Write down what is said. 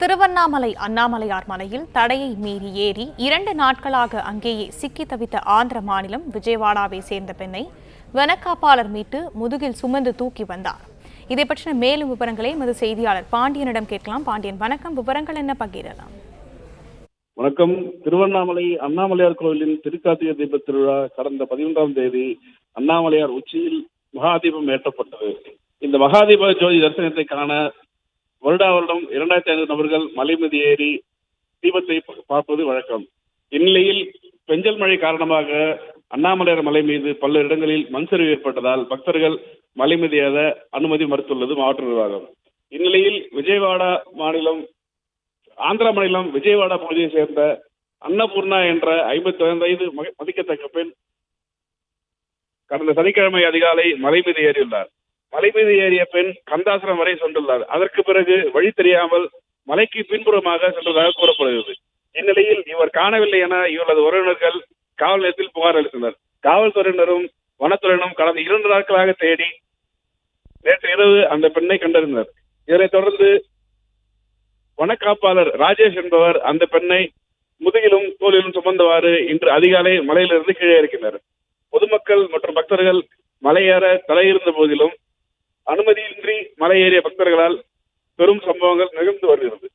திருவண்ணாமலை அண்ணாமலையார் மலையில் தடையை மீறி ஏறி 2 நாட்களாக அங்கேயே சிக்கி தவித்த ஆந்திர மாநிலம் விஜயவாடாவை சேர்ந்த பெண்ணை வனக்காப்பாளர் மீட்டு முதுகில் சுமந்து தூக்கி வந்தார். இதை பற்றின மேலும் விவரங்களை எமது செய்தியாளர் பாண்டியனிடம் கேட்கலாம். பாண்டியன், வணக்கம். விவரங்கள் என்ன பகிரலாம்? வணக்கம். திருவண்ணாமலை அண்ணாமலையார் கோவிலின் திருக்கார்த்திகை தீப திருவிழா கடந்த 11ஆம் தேதி அண்ணாமலையார் உச்சியில் மகாதீபம் ஏற்றப்பட்டது. இந்த மகாதீப ஜோதி தரிசனத்தை காண வருடம் 2500 நபர்கள் மலை மீது ஏறி தீபத்தை பார்ப்பது வழக்கம். இந்நிலையில் பெஞ்சல் மழை காரணமாக அண்ணாமலையார் மலை மீது பல்வேறு இடங்களில் மண் சரிவு ஏற்பட்டதால் பக்தர்கள் மலை மீது ஏற அனுமதி மறுத்துள்ளது மாவட்ட நிர்வாகம். இந்நிலையில் ஆந்திர மாநிலம் விஜயவாடா பகுதியை சேர்ந்த அன்னபூர்ணா என்ற 55 வயது மதிக்கத்தக்க பெண் கடந்த சனிக்கிழமை அதிகாலை மலை மீது ஏறியுள்ளார். மலை மீது ஏறிய பெண் கந்தாசிரம் வரை சென்றுள்ளார். அதற்கு பிறகு வழி தெரியாமல் மலைக்கு பின்புறமாக சென்றதாக கூறப்படுகிறது. இந்நிலையில் இவர் காணவில்லை என இவரது உறவினர்கள் காவல் நிலையத்தில் புகார் அளித்தனர். காவல்துறையினரும் வனத்துறையினரும் கடந்த 2 நாட்களாக தேடி நேற்று இரவு அந்த பெண்ணை கண்டறிந்தனர். இதனைத் தொடர்ந்து வனக்காப்பாளர் ராஜேஷ் என்பவர் அந்த பெண்ணை முதுகிலும் தோளிலும் சுமந்தவாறு இன்று அதிகாலை மலையிலிருந்து கீழே இறக்கினர். பொதுமக்கள் மற்றும் பக்தர்கள் மலையேற தலையிருந்த போதிலும் அனுமதியின்றி மலை ஏறிய பக்தர்களால் பெரும் சம்பவங்கள் நிகழ்ந்து வருகிறது.